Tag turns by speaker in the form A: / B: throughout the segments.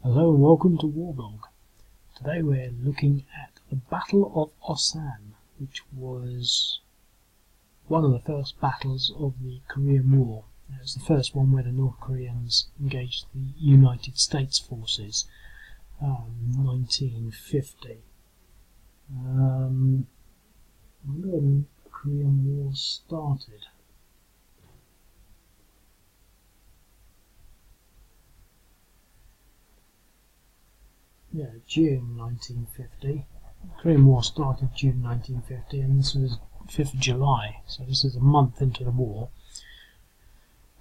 A: Hello and welcome to Warblog. Today we're looking at the Battle of Osan, which was one of the first battles of the Korean War. It was the first one where the North Koreans engaged the United States forces, 1950. When the Korean War started. Yeah, June 1950. The Korean War started June 1950, and this was 5th of July, so this is a month into the war.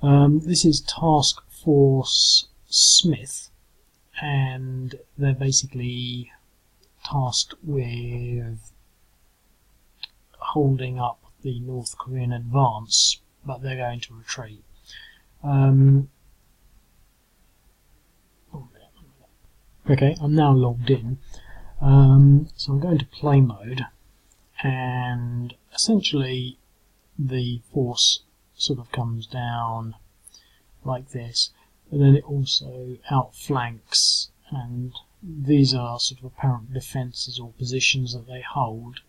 A: This is Task Force Smith, and they're basically tasked with holding up the North Korean advance, but they're going to retreat. Okay, I'm now logged in, so I'm going to play mode, and essentially the force sort of comes down like this, but then it also outflanks, and these are sort of apparent defences or positions that they hold,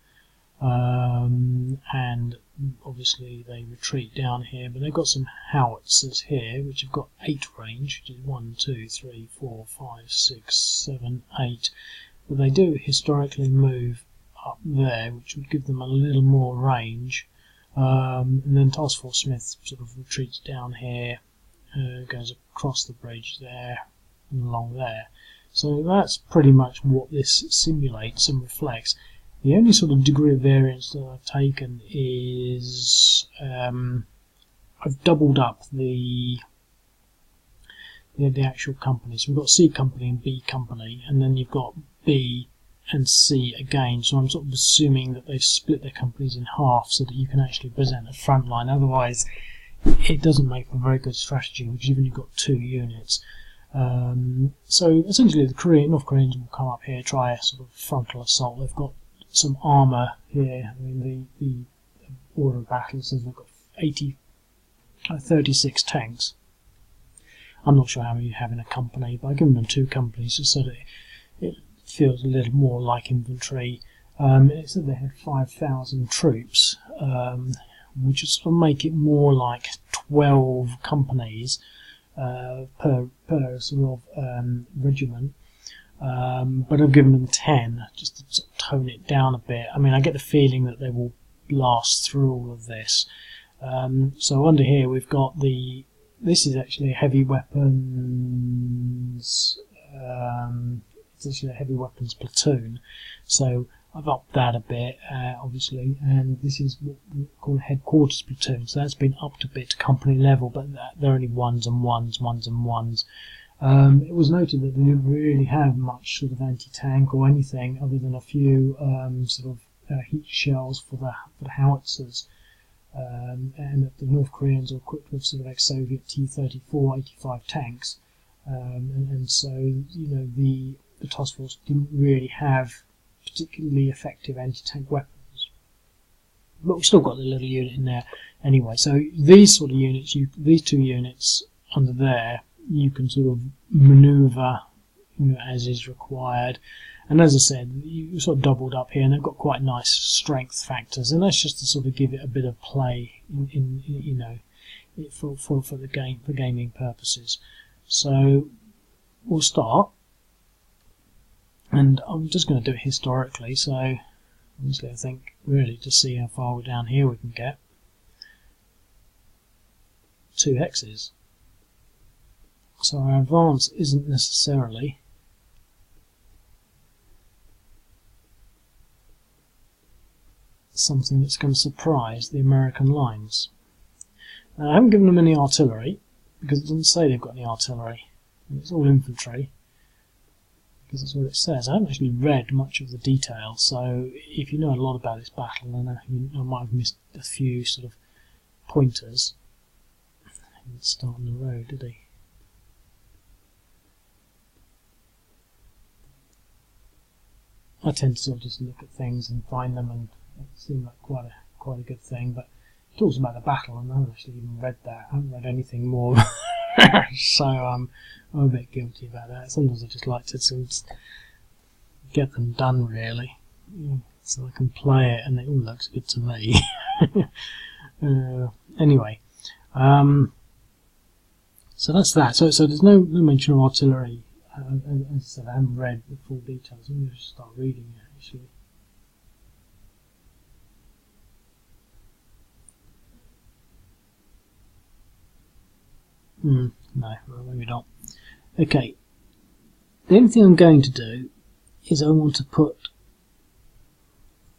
A: and obviously they retreat down here, but they've got some howitzers here which have got 8 range, which is 1, 2, 3, 4, 5, 6, 7, 8, but they do historically move up there, which would give them a little more range, and then Task Force Smith sort of retreats down here, goes across the bridge there and along there. So that's pretty much what this simulates and reflects. The only sort of degree of variance that I've taken is I've doubled up the actual companies. We've got C company and B company, and then you've got B and C again. So I'm sort of assuming that they've split their companies in half so that you can actually present a front line. Otherwise, it doesn't make for a very good strategy, which even you've got 2 units. So essentially, the North Koreans will come up here, try a sort of frontal assault. They've got some armour here. I mean, the order of battle says they've got 36 tanks. I'm not sure how many you have in a company, but I've given them 2 companies just so that it feels a little more like infantry. It said they had 5,000 troops, which would sort of make it more like 12 companies per sort of regiment. But I've given them 10 just to sort of tone it down a bit. I mean, I get the feeling that they will blast through all of this. So under here we've got this is actually a heavy weapons, it's actually a heavy weapons platoon. So I've upped that a bit, obviously, and this is what we call a headquarters platoon. So that's been upped a bit to company level, but they're only ones and ones. It was noted that they didn't really have much sort of anti-tank or anything other than a few sort of heat shells for the howitzers, and that the North Koreans are equipped with sort of ex-Soviet T-34 85 tanks, and so the task force didn't really have particularly effective anti-tank weapons, but we've still got the little unit in there anyway. So these sort of units, these 2 units under there, you can sort of manoeuvre as is required, and as I said, you sort of doubled up here, and they've got quite nice strength factors, and that's just to sort of give it a bit of play for the game, for gaming purposes. So we'll start, and I'm just going to do it historically. So obviously, I think really to see how far down here we can get. 2 hexes. So our advance isn't necessarily something that's going to surprise the American lines. Now, I haven't given them any artillery, because it doesn't say they've got any artillery. It's all infantry, because that's what it says. I haven't actually read much of the detail, so if you know a lot about this battle, then I might have missed a few sort of pointers. He didn't start on the road, did he? I tend to sort of just look at things and find them, and it seemed like quite a good thing. But it talks about the battle, and I haven't actually even read that. I haven't read anything more So I'm a bit guilty about that. Sometimes I just like to sort of get them done, really, so I can play it and it all looks good to me. Anyway, so that's that. So there's no mention of artillery. As I said, I haven't read the full details. I'm going to start reading it, actually. No, well, maybe not. Okay, the only thing I'm going to do is I want to put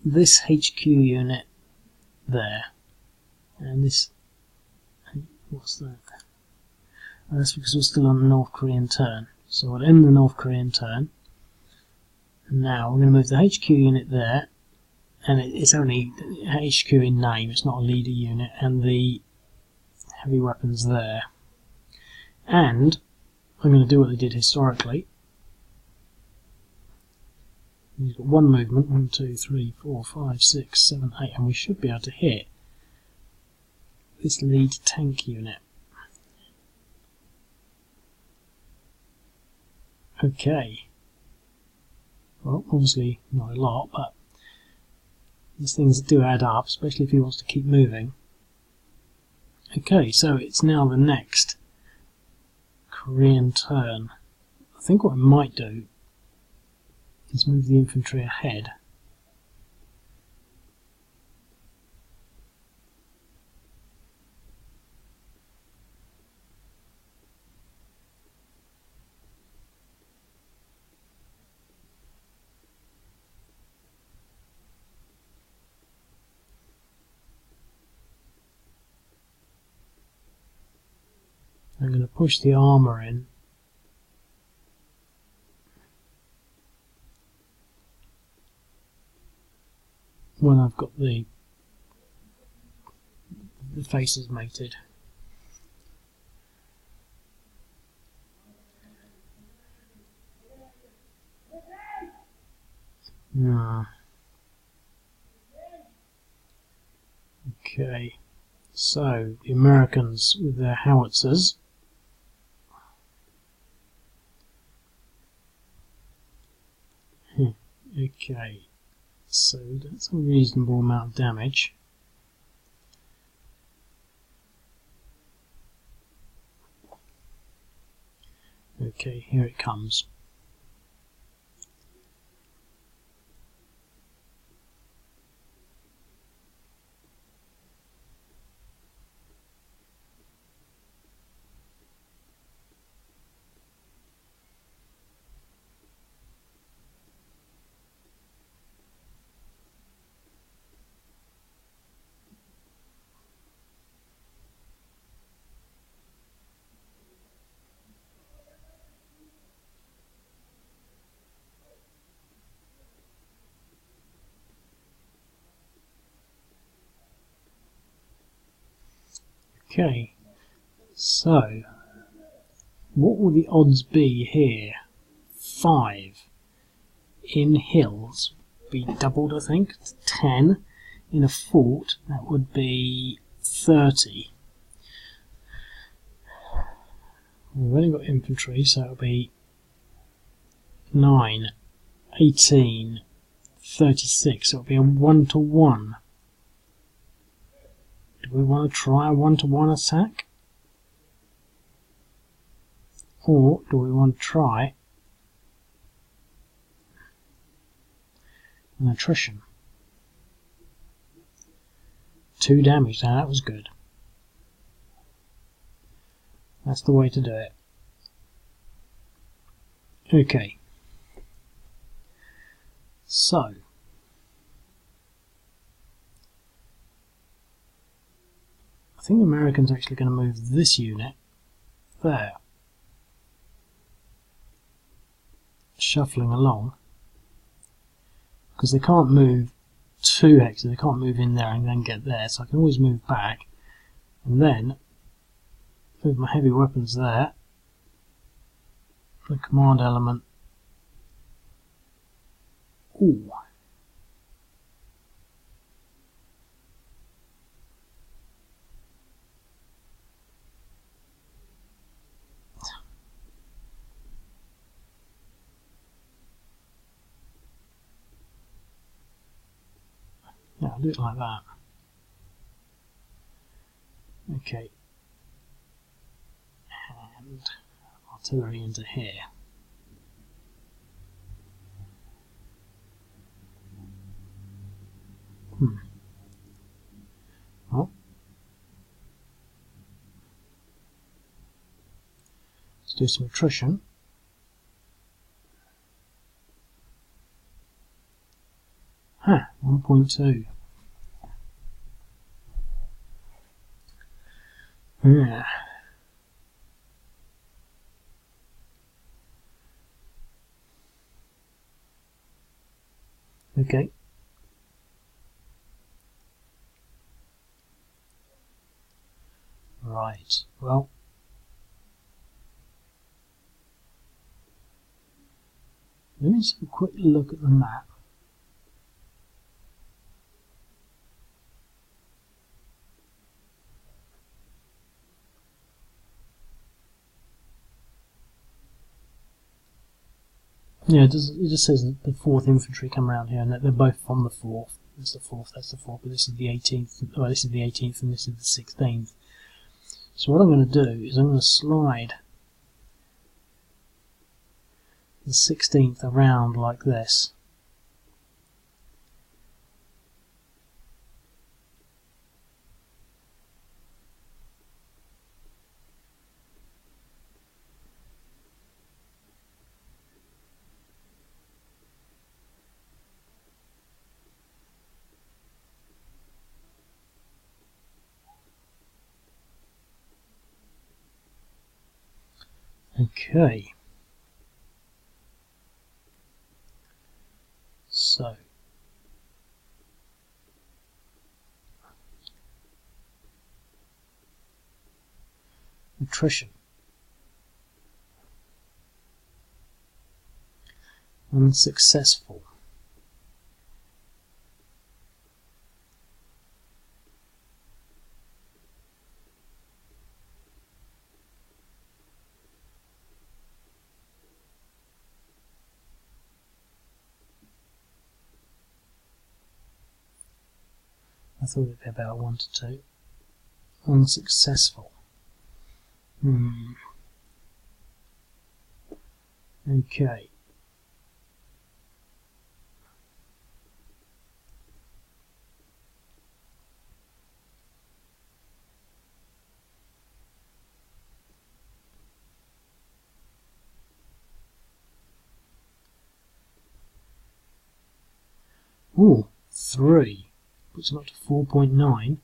A: this HQ unit there, and this, what's that? And that's because we're still on the North Korean turn. So I'll end the North Korean turn, and now we're going to move the HQ unit there, and it's only HQ in name, it's not a leader unit, and the heavy weapons there. And I'm going to do what they did historically. You've got one movement, 1, 2, 3, 4, 5, 6, 7, 8, and we should be able to hit this lead tank unit. Okay. Well, obviously not a lot, but these things do add up, especially if he wants to keep moving. Okay, so it's now the next Korean turn. I think what I might do is move the infantry ahead. I'm going to push the armour in. When I've got the faces mated. Okay, so the Americans with their howitzers. Okay, so that's a reasonable amount of damage. Okay, here it comes. Okay, so what will the odds be here? 5 in hills be doubled, I think, to 10. In a fort, that would be 30. We've only got infantry, so it'll be 9, 18, 36. So it'll be a 1-to-1. Do we want to try a 1-to-1 attack? Or do we want to try an attrition? 2 damage, now that was good. That's the way to do it. Okay. So, I think the Americans are actually going to move this unit there, shuffling along, because they can't move 2 hexes, they can't move in there and then get there, so I can always move back and then move my heavy weapons there, the command element. Ooh. Yeah, I'll do it like that. Okay. And artillery into here. Well, let's do some attrition. Huh, 1.2. Yeah. Okay. Right. Well, let me just have a quick look at the map. Yeah, it just says that the 4th Infantry come around here, and that they're both from the 4th. That's the 4th, that's the 4th, but this is the 18th. Well, this is the 18th, and this is the 16th. So what I'm going to do is I'm going to slide the 16th around like this. Okay. So attrition. Unsuccessful. I thought it'd be about 1 to 2. Unsuccessful. Okay. Ooh, 3. Puts it up to 4.9.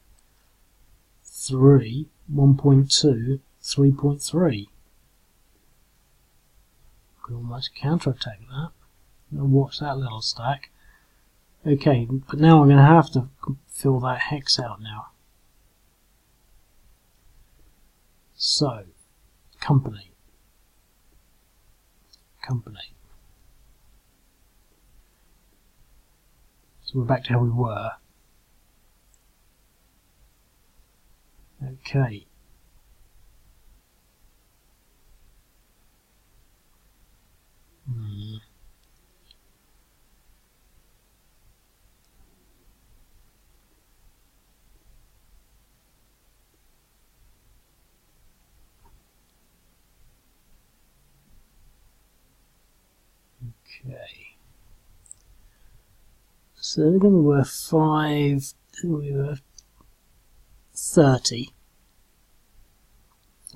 A: 3, 1.2, 3.3. Could almost counterattack that. Now watch that little stack. Okay, but now I'm going to have to fill that hex out now. So, company. So we're back to how we were. Okay. Okay. So they're going to be worth 5. We were 30.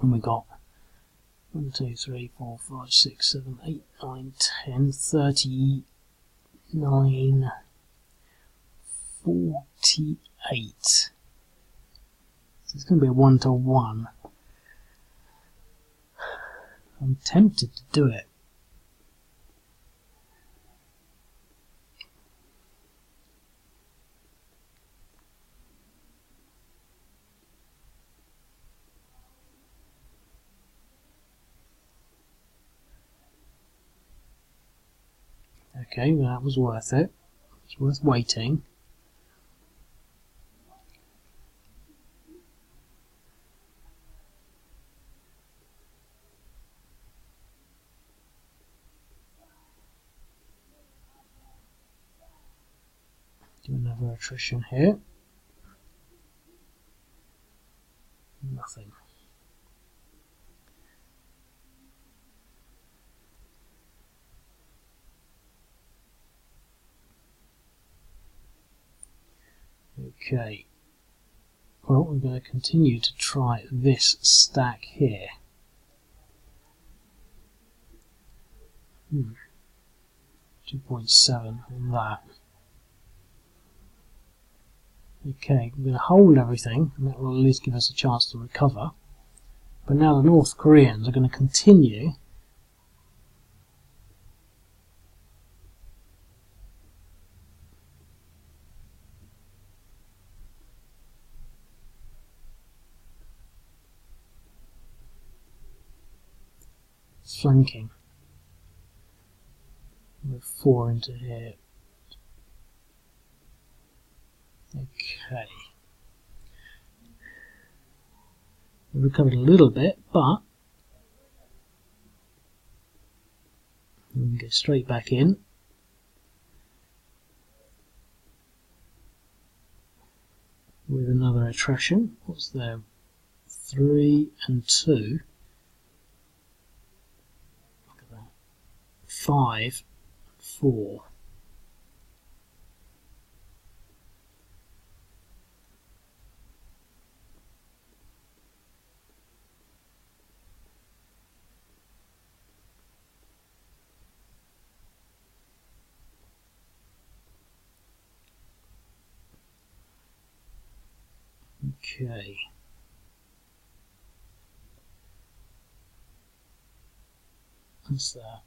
A: And we got 1, 2, 3, 4, 5, 6, 7, 8, 9, 10, 39, 48. So it's going to be a 1 to 1. I'm tempted to do it. Okay, well, that was worth it. It's worth waiting. Do another attrition here. Nothing. Okay. Well, we're going to continue to try this stack here. 2.7 on that. Okay, I'm going to hold everything, and that will at least give us a chance to recover. But now the North Koreans are going to continue flanking. Move 4 into here. Okay. We recovered a little bit, but we can go straight back in. With another attrition. What's there? 3 and 2. Look at that. 5, 4. Okay. What's that?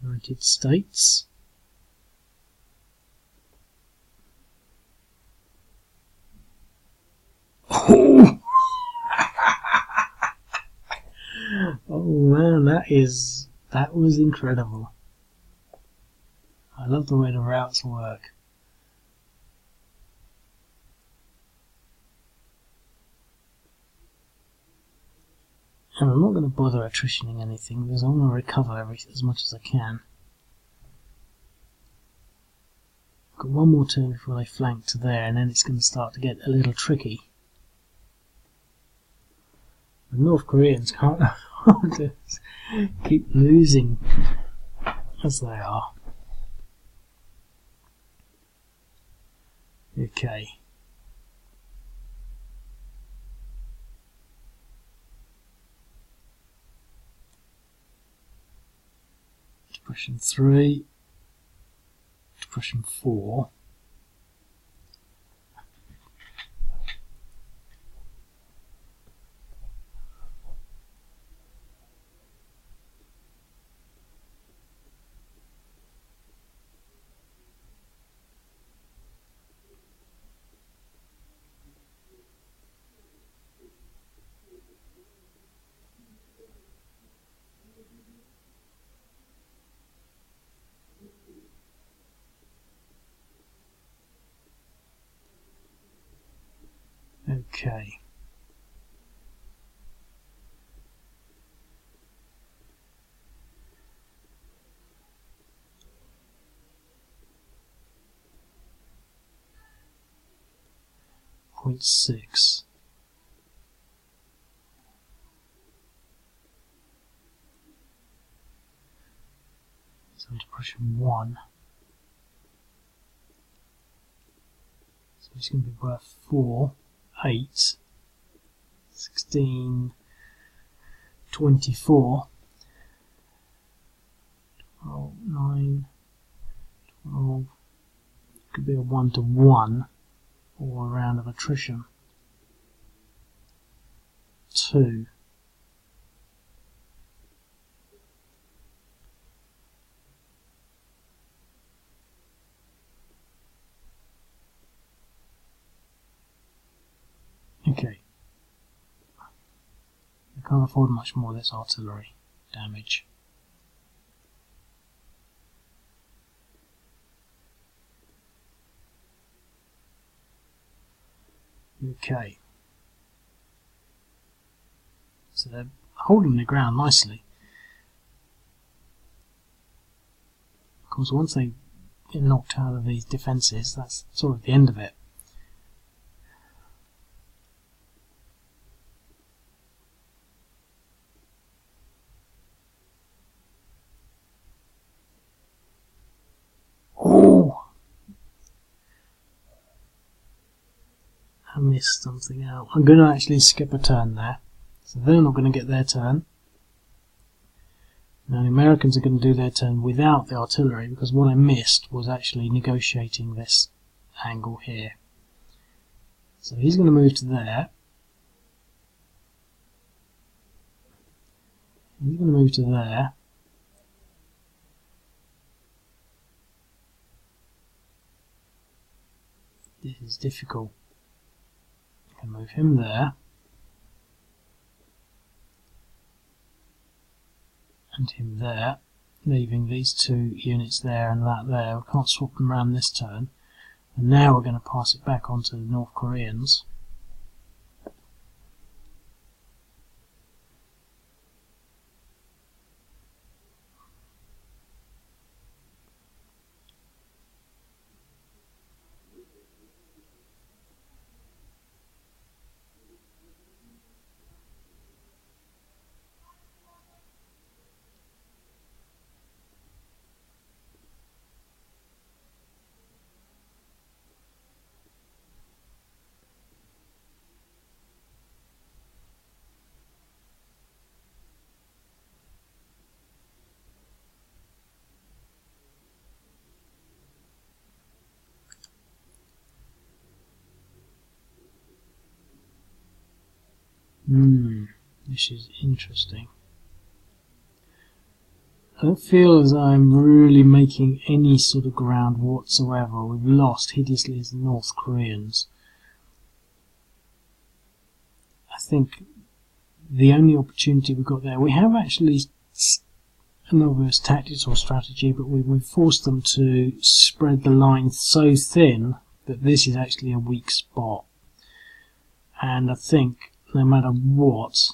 A: United States. Oh! Oh man, that was incredible. I love the way the routes work. And I'm not going to bother attritioning anything because I want to recover as much as I can. I've got one more turn before they flank to there, and then it's going to start to get a little tricky. The North Koreans can't afford to keep losing as they are. Okay. Depression 3, Depression 4. Okay. Point 6. So depression 1. So it's going to be worth 4, 8, 16, 24, 12, 9, 12. Could be a 1-to-1 or a round of attrition. 2. Okay. I can't afford much more of this artillery damage. Okay. So they're holding the ground nicely. course, once they get knocked out of these defences, that's sort of the end of it. Oh! I missed something out. I'm going to actually skip a turn there. So they're not going to get their turn. Now the Americans are going to do their turn without the artillery, because what I missed was actually negotiating this angle here. So he's going to move to there. He's going to move to there. This is difficult. I can move him there. And him there, leaving these two units there and that there. We can't swap them around this turn. And now we're going to pass it back onto the North Koreans. This is interesting. I don't feel as I'm really making any sort of ground whatsoever. We've lost hideously as the North Koreans. I think the only opportunity we've got there, we have actually another tactics or strategy, but we've forced them to spread the line so thin that this is actually a weak spot. And I think no matter what,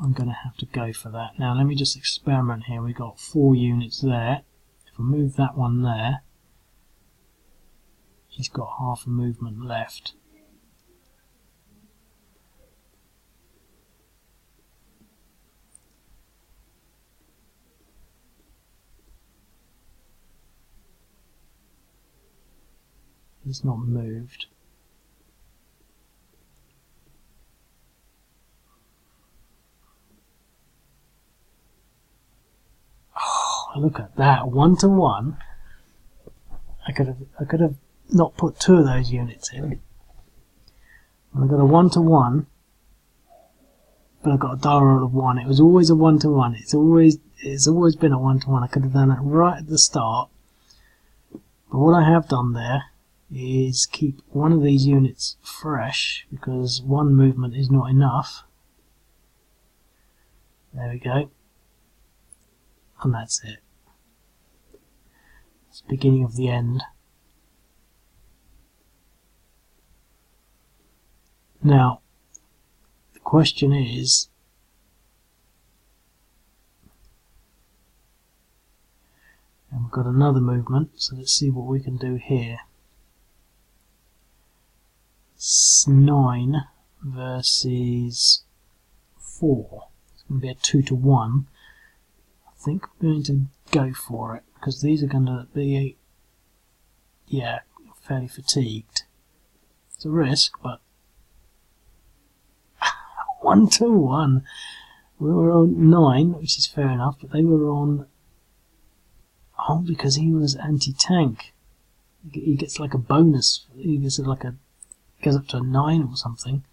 A: I'm going to have to go for that. Now let me just experiment here. We've got 4 units there. If I move that one there, he's got half a movement left. He's not moved. Look at that, 1-to-1. I could have not put 2 of those units in. And I got a 1-to-1, but I got a die roll of 1. It was always a 1-to-1. It's always been a 1-to-1. I could have done it right at the start. But what I have done there is keep one of these units fresh, because one movement is not enough. There we go. And that's it. It's the beginning of the end. Now, the question is, and we've got another movement, so let's see what we can do here. It's 9 versus 4. It's going to be a 2-to-1. I think I'm going to go for it, because these are going to be, fairly fatigued. It's a risk, but 1-to-1. We were on 9, which is fair enough, but they were on, because he was anti-tank. He gets like a bonus. He gets like goes up to a 9 or something.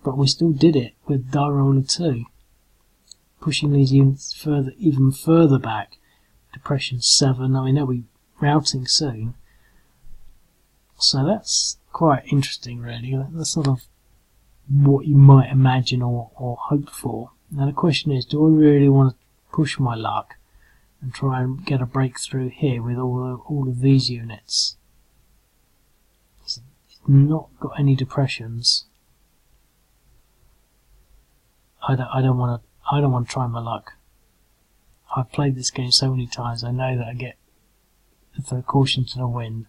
A: But we still did it with die roll of 2. Pushing these units even further back. Depression 7, I mean they'll be routing soon. So that's quite interesting really. That's sort of what you might imagine or hope for. Now the question is, do I really want to push my luck and try and get a breakthrough here with all of these units? It's not got any depressions. I don't want to try my luck. I've played this game so many times, I know that I get throw caution to the wind.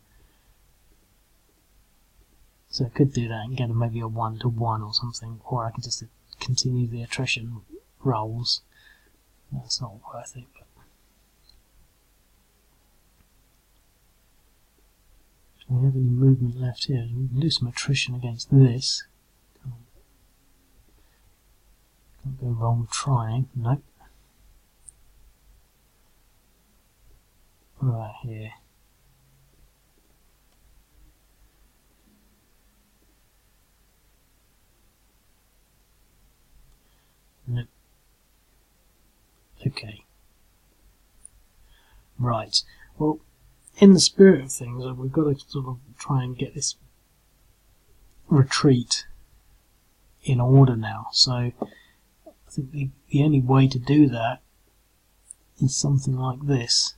A: So I could do that and get maybe a 1-to-1 or something, or I could just continue the attrition rolls. That's not worth it. But do we have any movement left here? We can do some attrition against this. Can't go wrong with trying. Nope. What about here? Nope. Okay. Right. Well, in the spirit of things, we've got to sort of try and get this retreat in order now. So I think the only way to do that is something like this.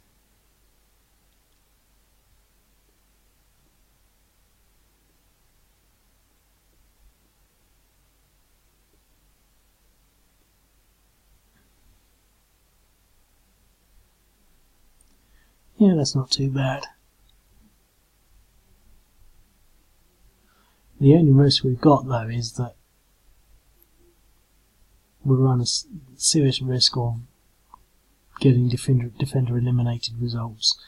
A: Yeah, that's not too bad. The only risk we've got, though, is that we run a serious risk of getting defender eliminated results.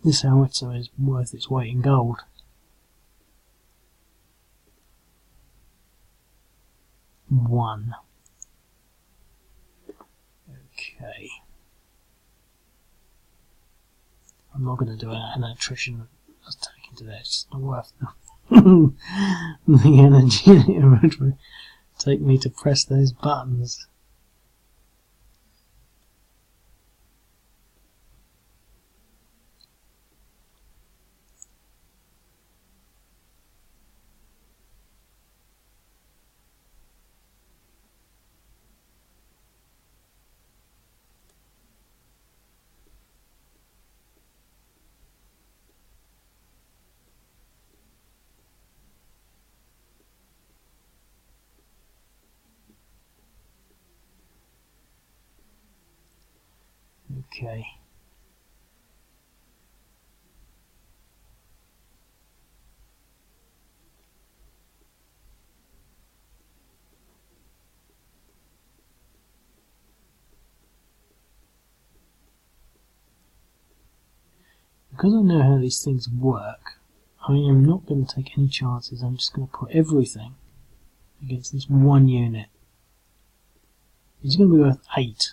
A: This howitzer is worth its weight in gold. One. Okay. I'm not going to do an attrition attack into that. It's not worth the energy it would take me to press those buttons. Okay. Because I know how these things work, I am not going to take any chances. I'm just going to put everything against this one unit. It's going to be worth 8.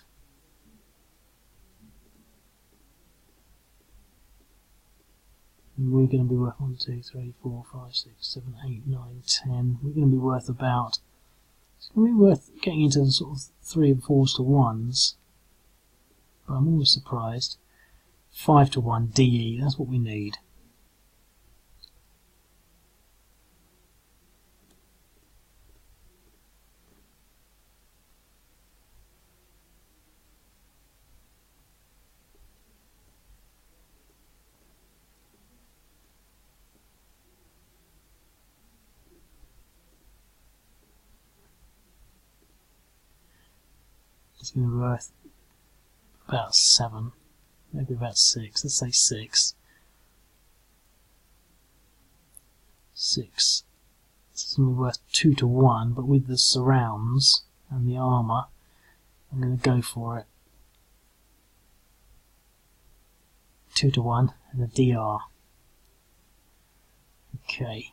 A: And we're going to be worth 1, 2, 3, 4, 5, 6, 7, 8, 9, 10. We're going to be worth about... It's going to be worth getting into the sort of 3 and 4s to 1s. But I'm always surprised. 5 to 1 DE, that's what we need. It's going to be worth about 7, maybe about 6. Let's say 6. 6. It's going to be worth 2 to 1, but with the surrounds and the armour, I'm going to go for it. 2 to 1 and a DR. Okay.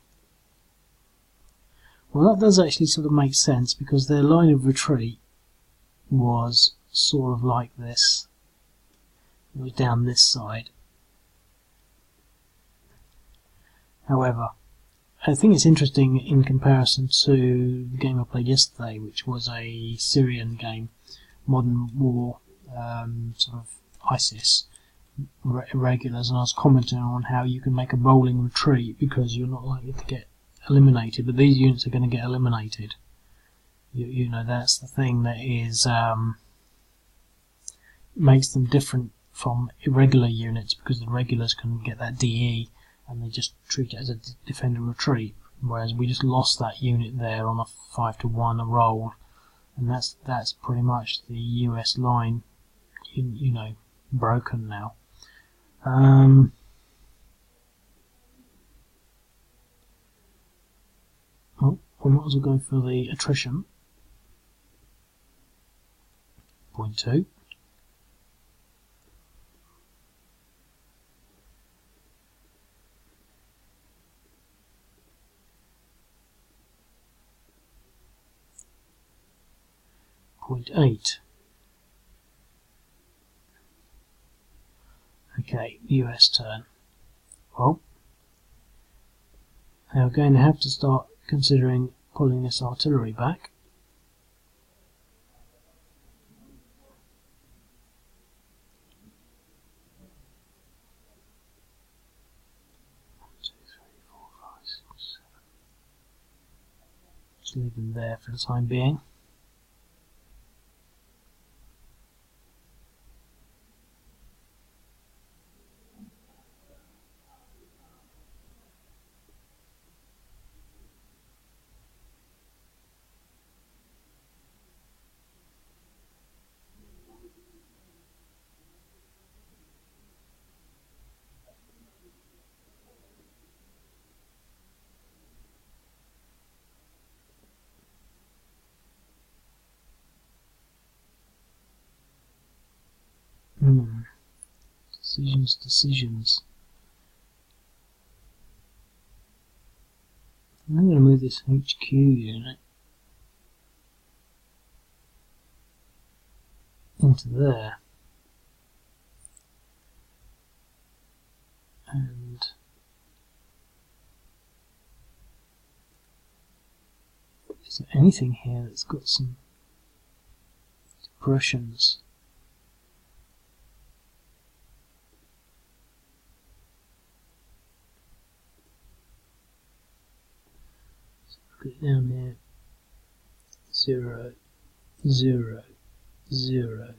A: Well, that does actually sort of make sense because their line of retreat was sort of like this. It was down this side. However, I think it's interesting in comparison to the game I played yesterday, which was a Syrian game, Modern War, sort of ISIS irregulars, and I was commenting on how you can make a rolling retreat because you're not likely to get eliminated, but these units are going to get eliminated. You know, that's the thing that is makes them different from irregular units, because the regulars can get that DE and they just treat it as a defender retreat, whereas we just lost that unit there on a 5 to 1 a roll, and that's pretty much the US line, you know, broken now. Oh, we might as well go for the attrition. 0.2. .8. Okay, US turn. Well, now we're going to have to start considering pulling this artillery back. Just leave them there for the time being. Decisions. I'm going to move this HQ unit into there. And is there anything here that's got some depressions? Put it down here. 0, 0, 0,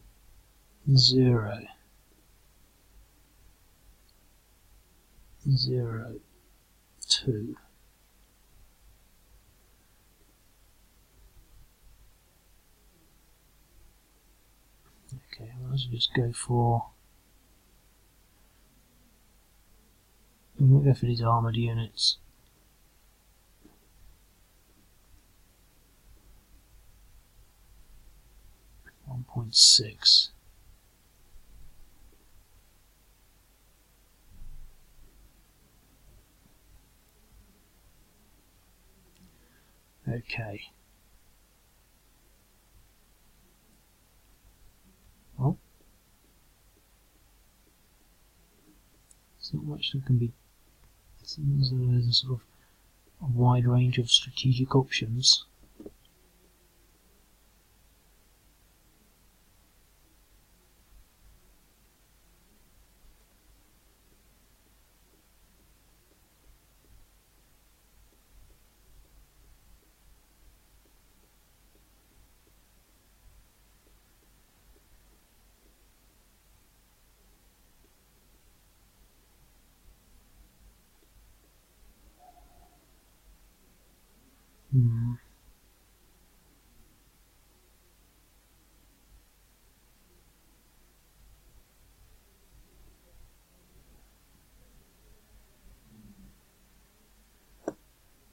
A: 0, 0, 2. Okay, I might as well just go for. I'm going to go for these armoured units. .6. Okay. Well, there's not much that can be. It seems that there's a sort of a wide range of strategic options.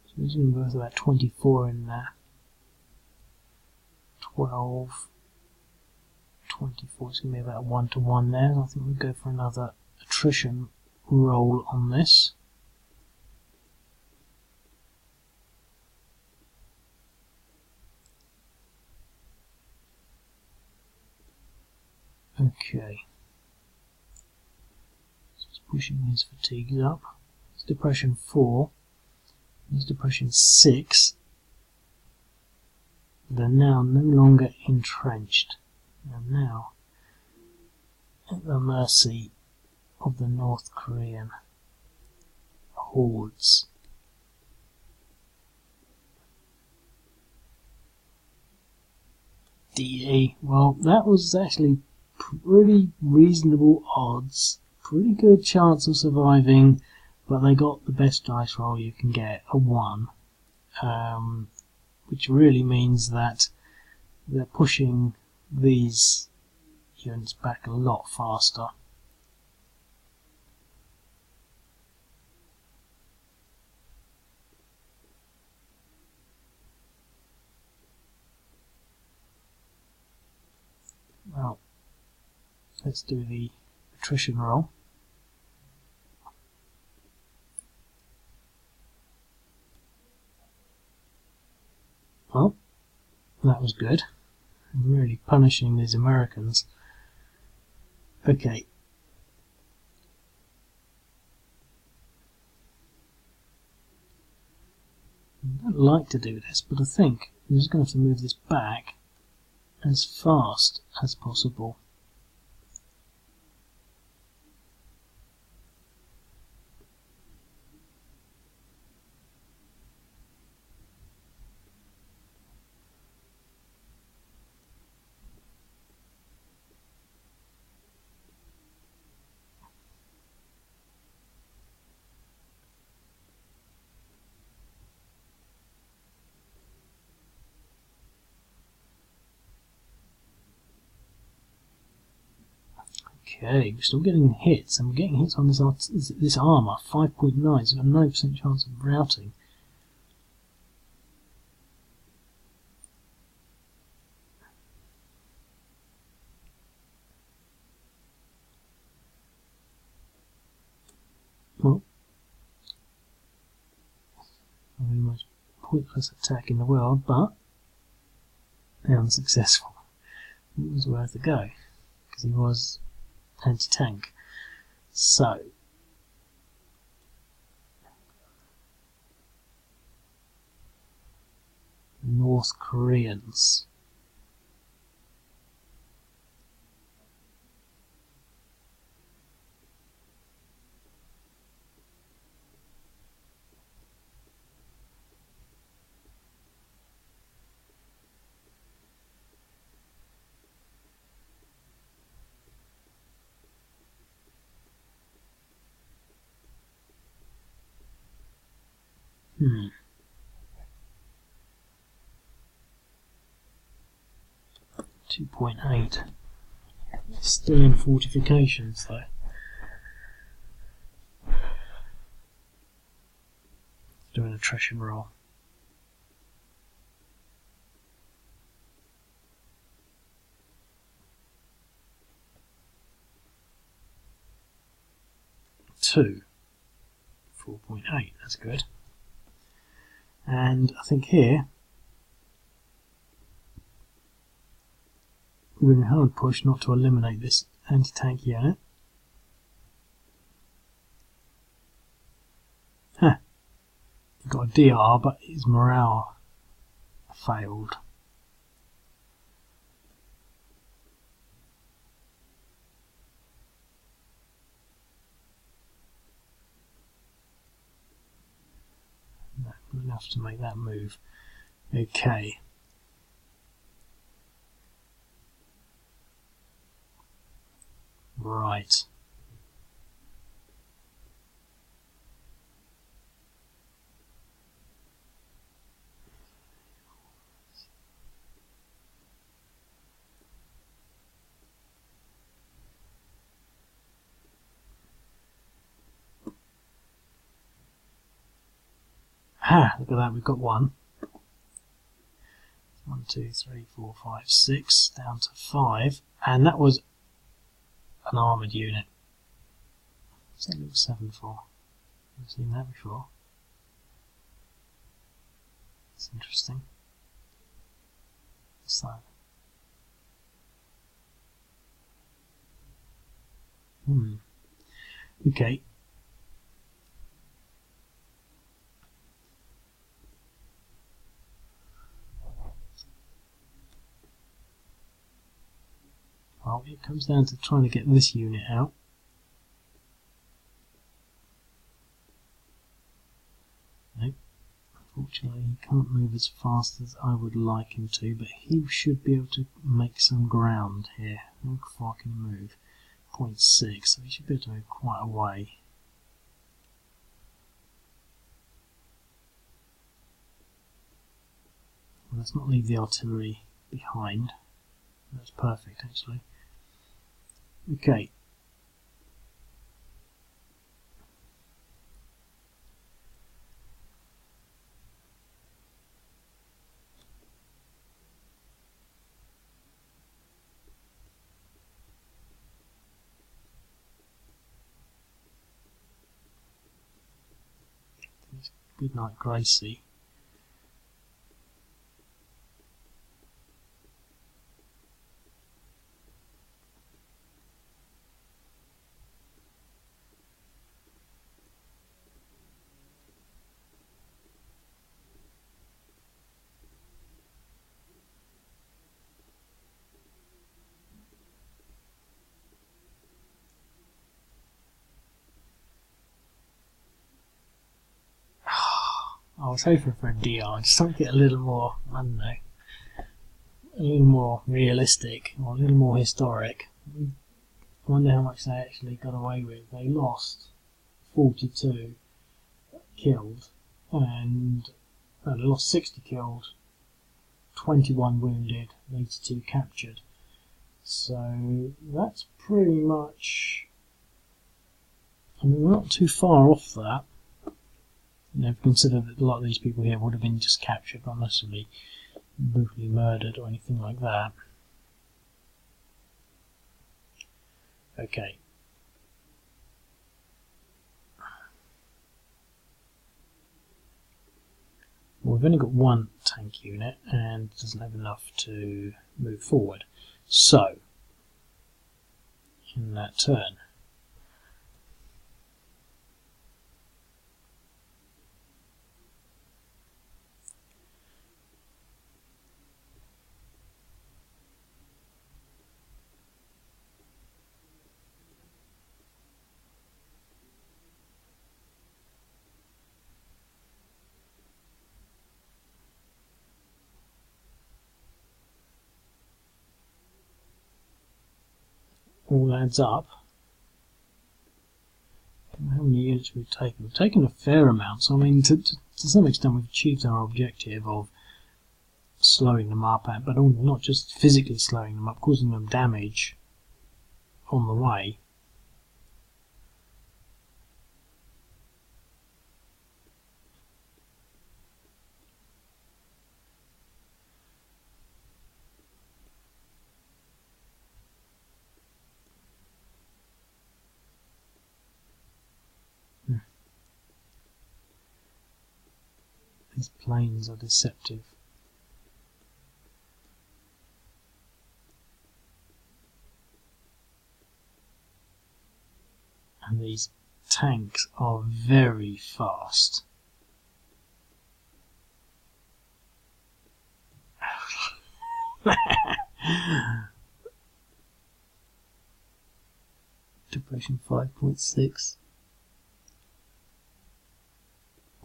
A: So there's going to be worth about 24 in there. 12, 24, it's going to be about 1-to-1 there. I think we'll go for another attrition roll on this. Okay. So it's pushing his fatigues up. It's depression 4. It's depression 6. They're now no longer entrenched. They're now at the mercy of the North Korean hordes. DE. Well, that was actually pretty reasonable odds. Pretty good chance of surviving, but they got the best dice roll you can get, a 1. Which really means that they're pushing these units back a lot faster. Well, let's do the attrition roll. Well, that was good. I'm really punishing these Americans. Okay. I don't like to do this, but I think I'm just going to have to move this back as fast as possible. Okay, we're still getting hits, and we're getting hits on this armour, 5.9, so we've got a 9% chance of routing. Well, probably the most pointless attack in the world, but unsuccessful. It was worth a go, because he was anti-tank. So, North Koreans. Hmm. .8. Still in fortifications though. Do an attrition roll. Two. 4.8, that's good. And I think here we're going to hard push not to eliminate this anti-tank unit. Huh. He got a DR, but his morale failed. Not enough to make that move. Okay. Right. Ah, look at that, we've got one. 1, 2, 3, 4, 5, 6, down to 5, and that was an armoured unit. What's that little 7 for? I've seen that before. It's interesting. What's that? Okay. Well, it comes down to trying to get this unit out. Nope. Unfortunately, he can't move as fast as I would like him to, but he should be able to make some ground here. How far can he move? 0.6, so he should be able to move quite a way. Well, let's not leave the artillery behind. That's perfect, actually. Okay. Good night, Gracie. I was hoping for a DR, just something a little more, I don't know, a little more realistic or a little more historic. I wonder how much they actually got away with. They lost 42 killed and they lost 60 killed, 21 wounded, 82 captured. So that's pretty much, I mean, we're not too far off that. You know, consider that a lot of these people here would have been just captured, not necessarily brutally murdered or anything like that. Okay. Well, we've only got one tank unit and it doesn't have enough to move forward. So, in that turn, all adds up. How many units we've taken? We've taken a fair amount, so I mean, to some extent we've achieved our objective of slowing them up, but not just physically slowing them up, causing them damage on the way. These planes are deceptive. And these tanks are very fast. Depression 5.6.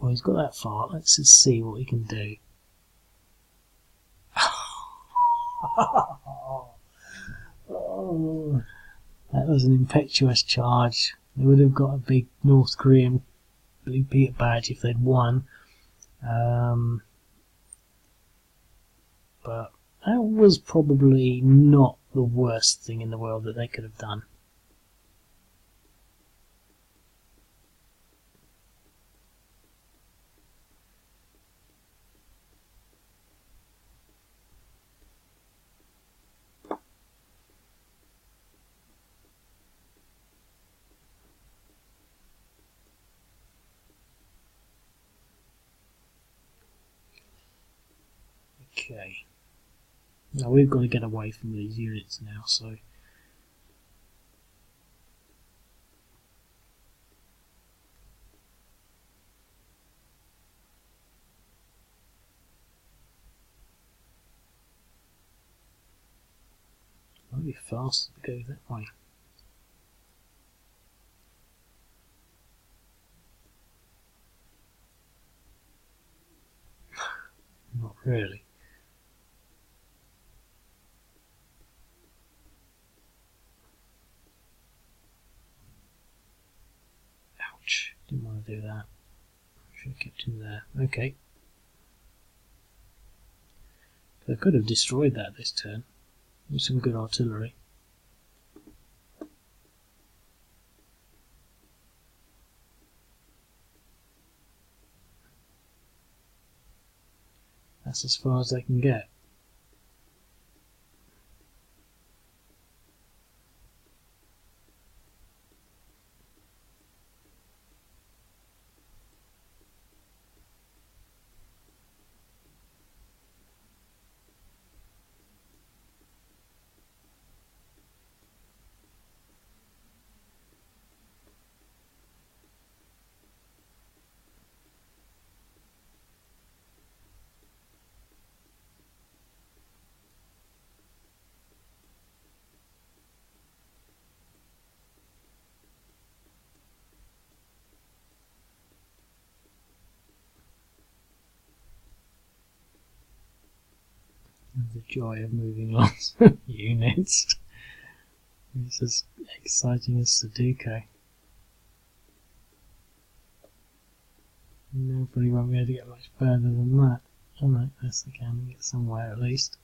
A: Well, he's got that far. Let's just see what he can do. Oh, that was an impetuous charge. They would have got a big North Korean Blue Peter badge if they'd won. But that was probably not the worst thing in the world that they could have done. Okay. Now we've got to get away from these units now, so it might be faster to go that way. Not really. Ouch, didn't want to do that. Should have kept him there. Okay. I could have destroyed that this turn with some good artillery. That's as far as they can get. The joy of moving lots of units. It's as exciting as Sudoku. No, probably won't be able to get much further than that. Oh no, yes I can get somewhere at least.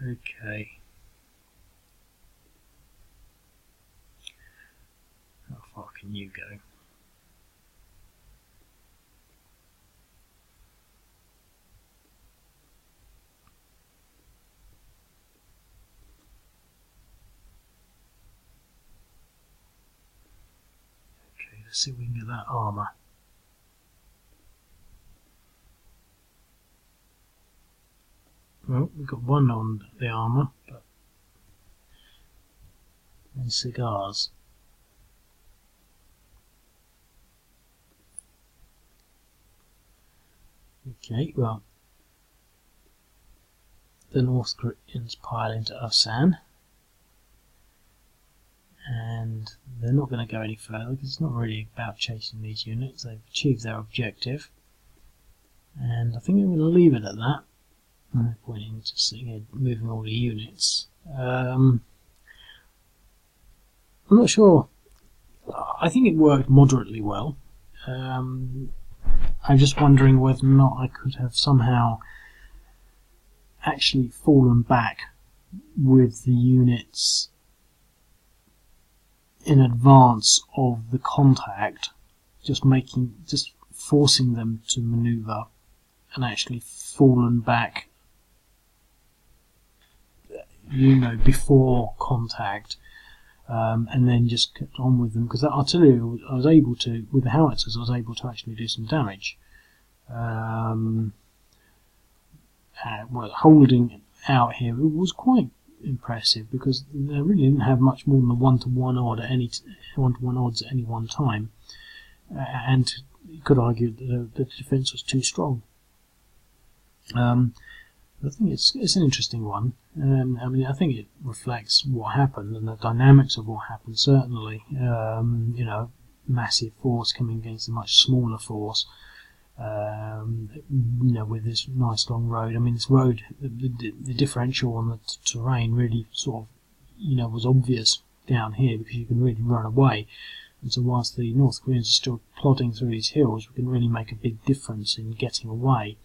A: Okay. How far can you go? Okay, let's see if we can get that armour. Well, we've got one on the armour, but and cigars. Okay, well, the North Koreans pile into Osan, and they're not going to go any further because it's not really about chasing these units. They've achieved their objective, and I think I'm going to leave it at that. No point in just sitting here moving all the units. I'm not sure. I think it worked moderately well. I'm just wondering whether or not I could have somehow actually fallen back with the units in advance of the contact, just forcing them to maneuver, and actually fallen back, before contact, and then just kept on with them, because I'll tell you, I was able to, with the howitzers, I was able to actually do some damage. Holding out here, it was quite impressive because they really didn't have much more than a 1-to-1 odd at any 1-to-1 odds at any one time, and you could argue that the defence was too strong. I think it's an interesting one. I think it reflects what happened and the dynamics of what happened. Certainly, massive force coming against a much smaller force. With this nice long road. I mean, this road, the differential on the terrain really sort of, was obvious down here because you can really run away. And so whilst the North Koreans are still plodding through these hills, we can really make a big difference in getting away.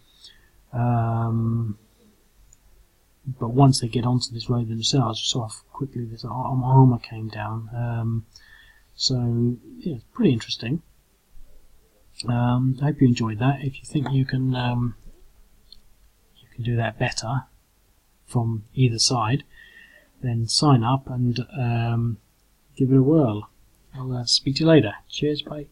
A: But once they get onto this road themselves, sort of quickly this armour came down. So yeah, it's pretty interesting. I hope you enjoyed that. If you think you can do that better from either side, then sign up and give it a whirl. I'll speak to you later. Cheers, bye.